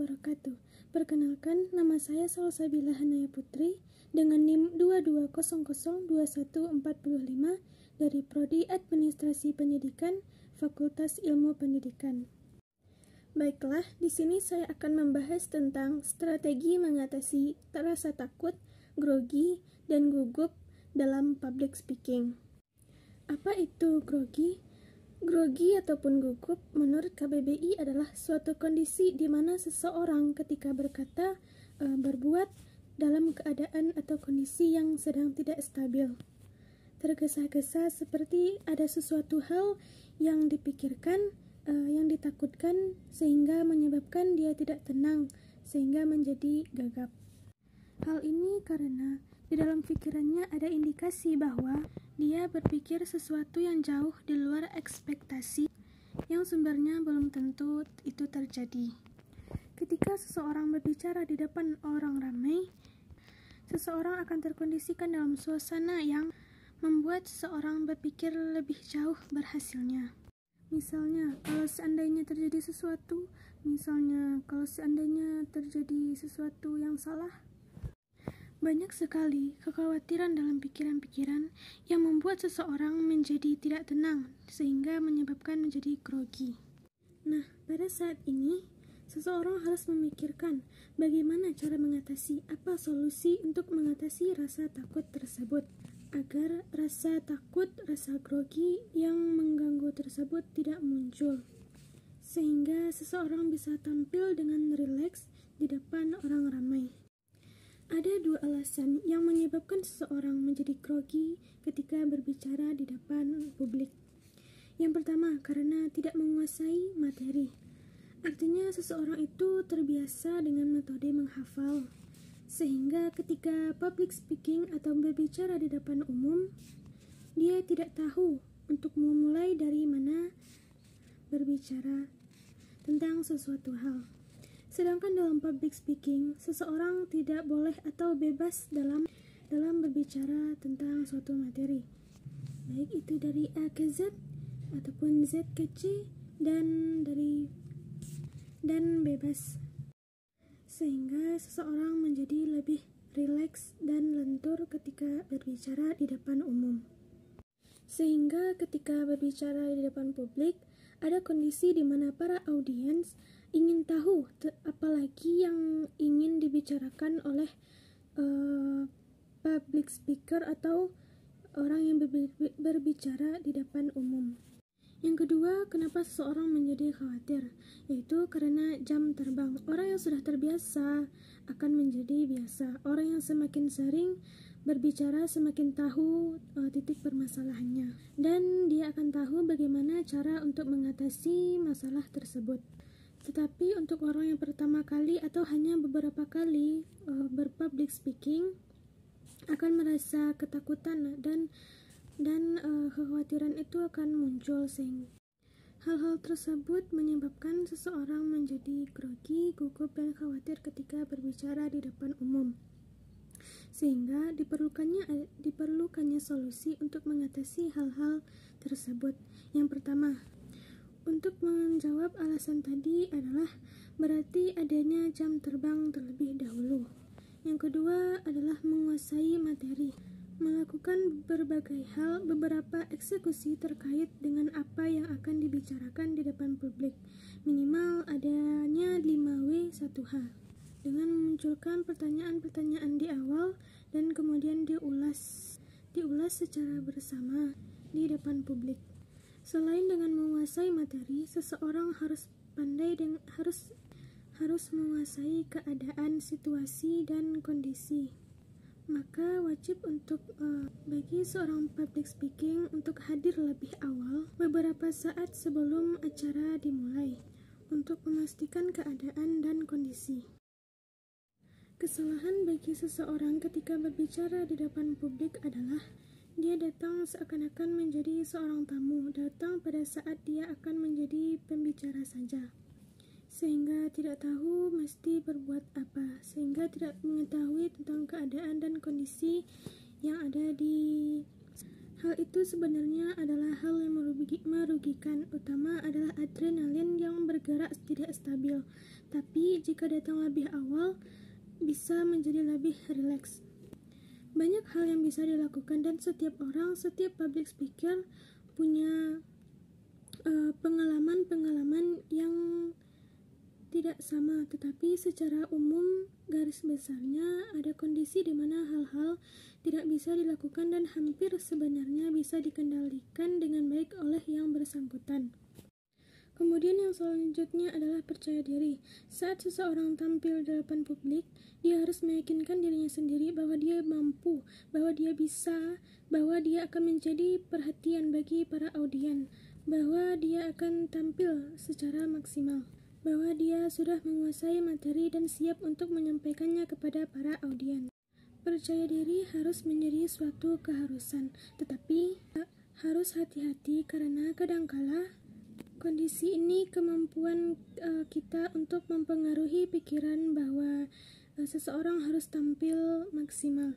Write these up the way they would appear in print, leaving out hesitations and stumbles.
wabarakatuh. Perkenalkan, nama saya Salsabila Hanaya Putri dengan NIM 22002145 dari Prodi Administrasi Pendidikan, Fakultas Ilmu Pendidikan. Baiklah, di sini saya akan membahas tentang strategi mengatasi rasa takut, grogi, dan gugup dalam public speaking. Apa itu grogi? Grogi ataupun gugup menurut KBBI adalah suatu kondisi di mana seseorang ketika berkata, berbuat dalam keadaan atau kondisi yang sedang tidak stabil. Tergesa-gesa seperti ada sesuatu hal yang dipikirkan, yang ditakutkan sehingga menyebabkan dia tidak tenang, sehingga menjadi gagap. Hal ini karena di dalam pikirannya ada indikasi bahwa dia berpikir sesuatu yang jauh di luar ekspektasi yang sumbernya belum tentu itu terjadi. Ketika seseorang berbicara di depan orang ramai, seseorang akan terkondisikan dalam suasana yang membuat seseorang berpikir lebih jauh berhasilnya. Misalnya, kalau seandainya terjadi sesuatu yang salah, banyak sekali kekhawatiran dalam pikiran-pikiran yang membuat seseorang menjadi tidak tenang sehingga menyebabkan menjadi grogi. Nah, pada saat ini seseorang harus memikirkan bagaimana cara mengatasi, apa solusi untuk mengatasi rasa takut tersebut agar rasa takut, rasa grogi yang mengganggu tersebut tidak muncul, sehingga seseorang bisa tampil dengan rileks di depan orang ramai. Ada dua alasan yang menyebabkan seseorang menjadi grogi ketika berbicara di depan publik. Yang pertama, karena tidak menguasai materi. Artinya seseorang itu terbiasa dengan metode menghafal, sehingga ketika public speaking atau berbicara di depan umum, dia tidak tahu untuk memulai dari mana berbicara tentang sesuatu hal. Sedangkan dalam public speaking, seseorang tidak boleh atau bebas dalam berbicara tentang suatu materi, baik itu dari A ke Z ataupun Z ke C dan bebas, sehingga seseorang menjadi lebih rileks dan lentur ketika berbicara di depan umum. Sehingga ketika berbicara di depan publik, ada kondisi di mana para audiens ingin tahu apalagi yang ingin dibicarakan oleh public speaker atau orang yang berbicara di depan umum. Yang kedua, kenapa seseorang menjadi khawatir? Yaitu karena jam terbang. Orang yang sudah terbiasa akan menjadi biasa. Orang yang semakin sering berbicara semakin tahu titik permasalahannya, dan dia akan tahu bagaimana cara untuk mengatasi masalah tersebut. Tetapi untuk orang yang pertama kali atau hanya beberapa kali berpublic speaking akan merasa ketakutan dan kekhawatiran itu akan muncul, sehingga hal-hal tersebut menyebabkan seseorang menjadi grogi, gugup, dan khawatir ketika berbicara di depan umum. Sehingga diperlukannya solusi untuk mengatasi hal-hal tersebut. Yang pertama, untuk menjawab alasan tadi adalah berarti adanya jam terbang terlebih dahulu. Yang kedua adalah menguasai materi, melakukan berbagai hal, beberapa eksekusi terkait dengan apa yang akan dibicarakan di depan publik. Minimal adanya 5W1H, dengan memunculkan pertanyaan-pertanyaan di awal dan kemudian diulas secara bersama di depan publik. Selain dengan menguasai materi, seseorang harus pandai dan harus menguasai keadaan, situasi, dan kondisi. Maka wajib untuk bagi seorang public speaking untuk hadir lebih awal beberapa saat sebelum acara dimulai untuk memastikan keadaan dan kondisi. Kesalahan bagi seseorang ketika berbicara di depan publik adalah dia datang seakan-akan menjadi seorang tamu, datang pada saat dia akan menjadi pembicara saja, sehingga tidak tahu mesti berbuat apa, sehingga tidak mengetahui tentang keadaan dan kondisi yang ada di Hal itu sebenarnya adalah hal yang merugikan, utama adalah adrenalin yang bergerak tidak stabil. Tapi jika datang lebih awal, bisa menjadi lebih rileks. Banyak hal yang bisa dilakukan dan setiap public speaker punya pengalaman yang tidak sama, tetapi secara umum garis besarnya ada kondisi di mana hal-hal tidak bisa dilakukan dan hampir sebenarnya bisa dikendalikan dengan baik oleh yang bersangkutan. Kemudian yang selanjutnya adalah percaya diri. Saat seseorang tampil di depan publik, dia harus meyakinkan dirinya sendiri bahwa dia mampu, bahwa dia bisa, bahwa dia akan menjadi perhatian bagi para audien, bahwa dia akan tampil secara maksimal, bahwa dia sudah menguasai materi dan siap untuk menyampaikannya kepada para audien. Percaya diri harus menjadi suatu keharusan, tetapi harus hati-hati karena kadangkala kondisi ini kemampuan kita untuk mempengaruhi pikiran bahwa seseorang harus tampil maksimal,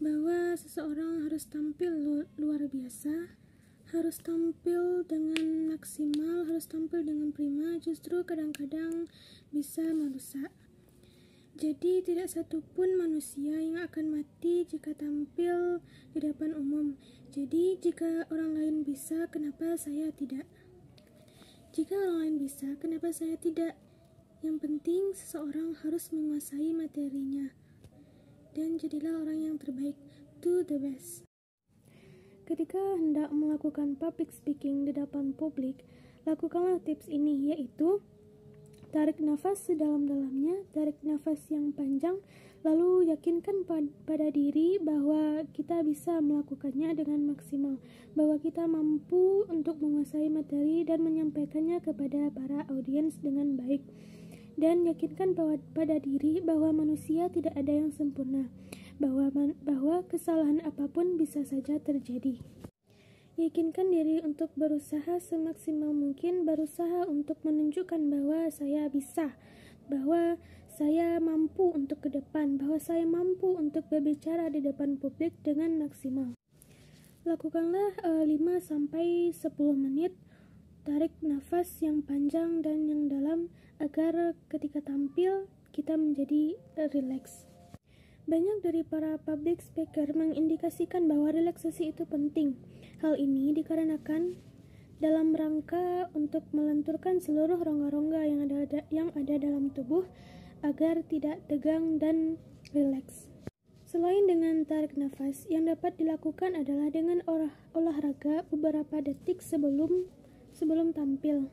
bahwa seseorang harus tampil luar biasa, harus tampil dengan maksimal, harus tampil dengan prima, justru kadang-kadang bisa merusak. Jadi tidak satupun manusia yang akan mati jika tampil di depan umum. Jadi jika orang lain bisa, kenapa saya tidak? Jika orang lain bisa, kenapa saya tidak? Yang penting seseorang harus menguasai materinya. Dan jadilah orang yang terbaik, do the best. Ketika hendak melakukan public speaking di depan publik, lakukanlah tips ini, yaitu tarik nafas sedalam-dalamnya, tarik nafas yang panjang, lalu yakinkan pada diri bahwa kita bisa melakukannya dengan maksimal, bahwa kita mampu untuk menguasai materi dan menyampaikannya kepada para audiens dengan baik. Dan yakinkan pada diri bahwa manusia tidak ada yang sempurna, bahwa kesalahan apapun bisa saja terjadi. Yakinkan diri untuk berusaha semaksimal mungkin, berusaha untuk menunjukkan bahwa saya bisa, bahwa saya mampu untuk ke depan, bahwa saya mampu untuk berbicara di depan publik dengan maksimal. Lakukanlah 5-10 menit tarik nafas yang panjang dan yang dalam agar ketika tampil kita menjadi rileks. Banyak dari para public speaker mengindikasikan bahwa relaksasi itu penting. Hal ini dikarenakan dalam rangka untuk melenturkan seluruh rongga-rongga yang ada dalam tubuh agar tidak tegang dan rileks. Selain dengan tarik nafas, yang dapat dilakukan adalah dengan olahraga beberapa detik sebelum tampil.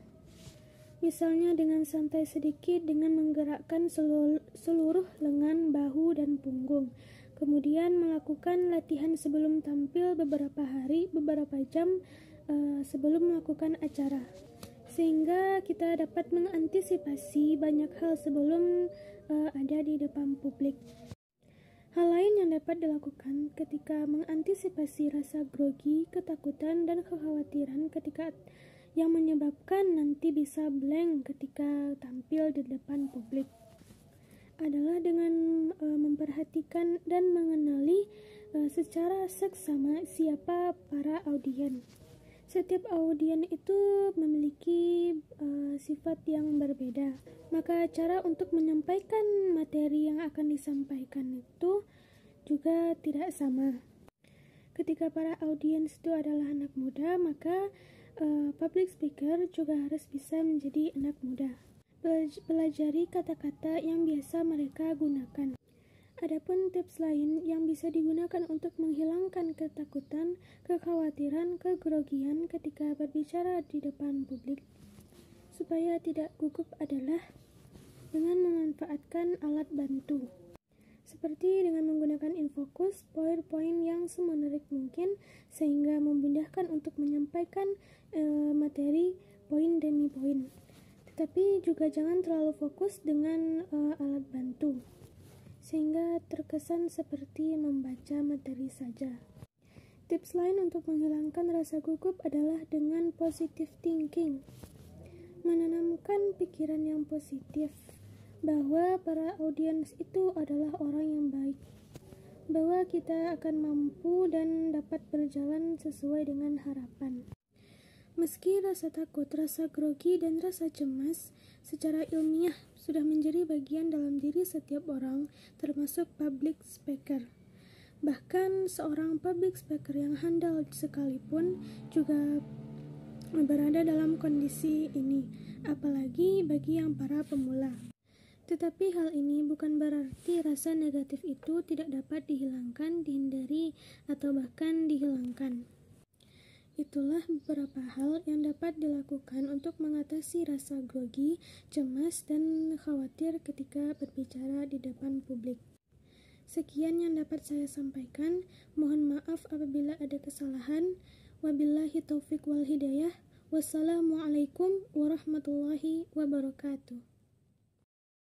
Misalnya dengan santai sedikit dengan menggerakkan seluruh lengan, bahu, dan punggung. Kemudian melakukan latihan sebelum tampil beberapa jam sebelum melakukan acara. Sehingga kita dapat mengantisipasi banyak hal sebelum ada di depan publik. Hal lain yang dapat dilakukan ketika mengantisipasi rasa grogi, ketakutan, dan kekhawatiran ketika yang menyebabkan nanti bisa blank ketika tampil di depan publik adalah dengan memperhatikan dan mengenali secara seksama siapa para audien. Setiap audien itu memiliki sifat yang berbeda, maka cara untuk menyampaikan materi yang akan disampaikan itu juga tidak sama. Ketika para audiens itu adalah anak muda, maka public speaker juga harus bisa menjadi anak muda. Pelajari kata-kata yang biasa mereka gunakan. Adapun tips lain yang bisa digunakan untuk menghilangkan ketakutan, kekhawatiran, kegrogian ketika berbicara di depan publik supaya tidak gugup adalah dengan memanfaatkan alat bantu. Seperti dengan menggunakan infocus, PowerPoint yang semenarik mungkin sehingga memudahkan untuk menyampaikan materi poin demi poin. Tetapi juga jangan terlalu fokus dengan alat bantu sehingga terkesan seperti membaca materi saja. Tips lain untuk menghilangkan rasa gugup adalah dengan positive thinking. Menanamkan pikiran yang positif bahwa para audiens itu adalah orang yang baik, bahwa kita akan mampu dan dapat berjalan sesuai dengan harapan. Meski rasa takut, rasa grogi, dan rasa cemas secara ilmiah sudah menjadi bagian dalam diri setiap orang, termasuk public speaker. Bahkan seorang public speaker yang handal sekalipun juga berada dalam kondisi ini, apalagi bagi yang para pemula. Tetapi hal ini bukan berarti rasa negatif itu tidak dapat dihilangkan, dihindari, atau bahkan dihilangkan. Itulah beberapa hal yang dapat dilakukan untuk mengatasi rasa grogi, cemas, dan khawatir ketika berbicara di depan publik. Sekian yang dapat saya sampaikan. Mohon maaf apabila ada kesalahan. Wabillahi taufiq wal hidayah. Wassalamualaikum warahmatullahi wabarakatuh.